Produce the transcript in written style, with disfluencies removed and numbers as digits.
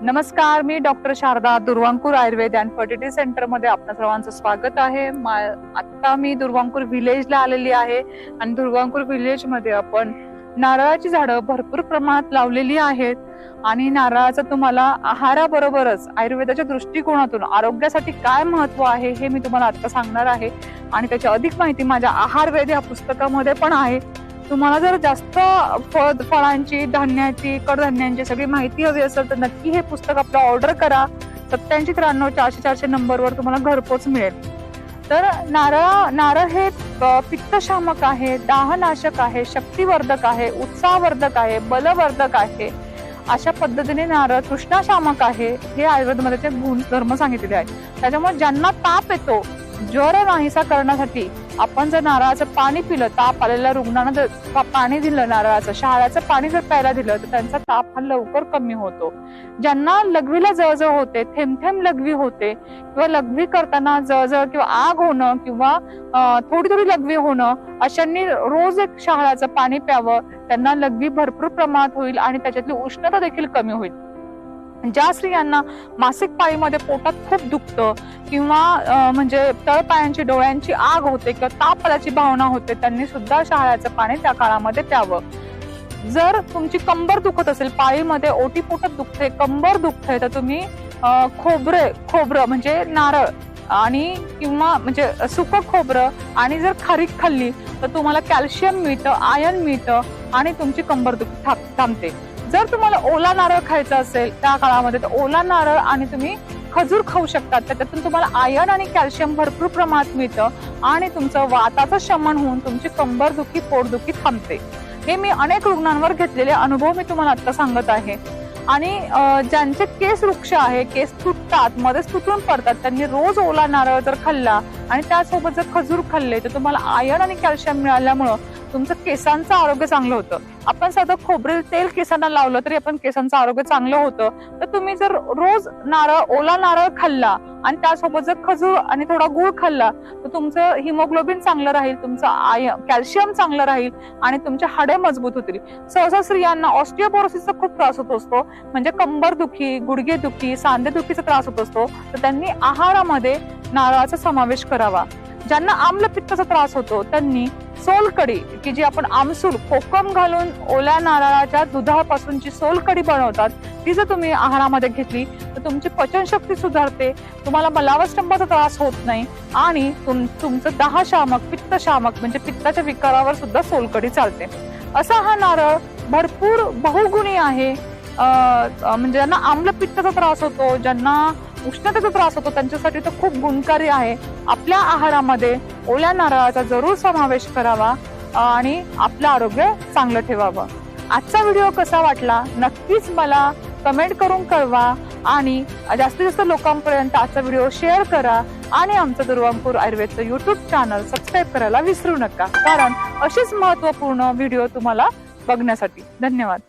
नमस्कार, मी doctor Sharada, Durvankur Ayurveda and fertility centre मध्ये आपल्या सर्वांचं स्वागत आहे। आता मी दुर्वांकूर विलेजला आलेली आहे आणि दुर्वांकूर विलेज मध्ये आपण नारळाची झाडं भरपूर प्रमाणात लावलेली आहेत आणि नारळाचं तुम्हाला आहाराबरोबरच आयुर्वेदाच्या दृष्टिकोनातून आरोग्यासाठी काय महत्व आहे हे मी तुम्हाला आता सांगणार आहे आणि त्याची अधिक माहिती माझ्या आहारवेद या पुस्तकामध्ये पण आहे। तुम्हाला जर जास्त फळांची, धान्याची, कडधान्यांची सगळी माहिती हवी असेल तर नक्की हे पुस्तक आपलं ऑर्डर करा। 8793 नंबरवर तुम्हाला घरपोच मिळेल। तर नारळ हे पित्तशामक आहे, दाहनाशक आहे, शक्तिवर्धक आहे, उत्साहवर्धक आहे, बलवर्धक आहे। अशा पद्धतीने नारळ तृष्णाशामक आहे, हे आयुर्वेदमध्ये गुणधर्म सांगितलेले आहेत। त्याच्यामुळे ज्यांना ताप येतो, ज्वर नाहीसा करण्यासाठी आपण जर नारळाचं पाणी पिलं, ताप आलेल्या रुग्णांना जर पाणी दिलं, नारळाचं शहाळ्याचं पाणी जर प्यायला दिलं तर त्यांचा ताप हा लवकर कमी होतो। ज्यांना लघवीला जळजळ होते, थेंब लघवी होते किंवा लघवी करताना जळजळ किंवा आग होणं किंवा थोडी लघवी होणं, अशांनी रोज एक शहाळ्याचं पाणी प्यावं, त्यांना लघवी भरपूर प्रमाणात होईल आणि त्याच्यातली उष्णता देखील कमी होईल। ज्या स्त्रियांना मासिक पाळीमध्ये पोटात खूप दुखतं किंवा म्हणजे तळपायांची, डोळ्यांची आग होते किंवा ताप आल्याची भावना होते, त्यांनी सुद्धा शहाळ्याचं पाणी त्या काळामध्ये प्यावं। जर तुमची कंबर दुखत असेल, पाळीमध्ये ओटी पोटात दुखते, कंबर दुखते, तर तुम्ही खोबरं म्हणजे नारळ आणि किंवा म्हणजे सुकं खोबरं आणि जर खारीक खाल्ली तर तुम्हाला कॅल्शियम मिळतं, आयर्न मिळतं आणि तुमची कंबर दुखी थांबते। जर तुम्हाला ओला नारळ खायचा असेल त्या काळामध्ये तर ओला नारळ आणि तुम्ही खजूर खाऊ शकतात, त्याच्यातून तुम्हाला आयर्न आणि कॅल्शियम भरपूर प्रमाणात मिळतं आणि तुमचं वाताचं शमन होऊन तुमची कंबरदुखी, पोटदुखी थांबते। हे मी अनेक रुग्णांवर घेतलेले अनुभव मी तुम्हाला आता सांगत आहे। आणि ज्यांचे केस वृक्ष आहे, केस तुटतात, मध्येच तुटून पडतात, त्यांनी रोज ओला नारळ जर खाल्ला आणि त्यासोबत जर खजूर खाल्ले तर तुम्हाला आयर्न आणि कॅल्शियम मिळाल्यामुळं तुमचं केसांचं आरोग्य चांगलं होतं। आपण साधं खोबरेल तेल केसांना लावलं तरी आपण केसांचं आरोग्य चांगलं होतं। तर तुम्ही जर रोज ओला नारळ खाल्ला आणि त्यासोबत जर खजूर आणि थोडा गुळ खाल्ला तर तुमचं हिमोग्लोबिन चांगलं राहील, तुमचं कॅल्शियम चांगलं राहील आणि तुमचे हाडे मजबूत होतील। सहसा स्त्रियांना ऑस्टिओपोरोसिसचा खूप त्रास होत असतो, म्हणजे कंबर दुखी, गुडघे दुखी, सांधे दुखीचा त्रास होत असतो, तर त्यांनी आहारामध्ये नारळाचा समावेश करावा। ज्यांना आम्लपित्ताचा त्रास होतो त्यांनी सोलकढी, की जी आपण आमसूल कोकम घालून ओल्या नारळाच्या दुधापासूनची सोलकढी बनवतात, ती जर तुम्ही आहारामध्ये घेतली तर तुमची पचनशक्ती सुधारते, तुम्हाला मलावस्तंभाचा त्रास होत नाही आणि तुमचं दाहशामक, पित्तशामक म्हणजे पित्ताच्या विकारावर सुद्धा सोलकढी चालते। असा हा नारळ भरपूर बहुगुणी आहे। म्हणजे ज्यांना आम्लपित्ताचा त्रास होतो, ज्यांना उष्णतेचा त्रास होतो, त्यांच्यासाठी तर खूप गुणकारी आहे। आपल्या आहारामध्ये ओल्या नारळाचा जरूर समावेश करावा आणि आपलं आरोग्य चांगलं ठेवावं। आजचा व्हिडिओ कसा वाटला नक्कीच मला कमेंट करून कळवा आणि जास्तीत जास्त लोकांपर्यंत आजचा व्हिडिओ शेअर करा आणि आमचं दुर्वांकूर आयुर्वेदचं YouTube चॅनल सबस्क्राईब करायला विसरू नका, कारण अशीच महत्त्वपूर्ण व्हिडिओ तुम्हाला बघण्यासाठी। धन्यवाद।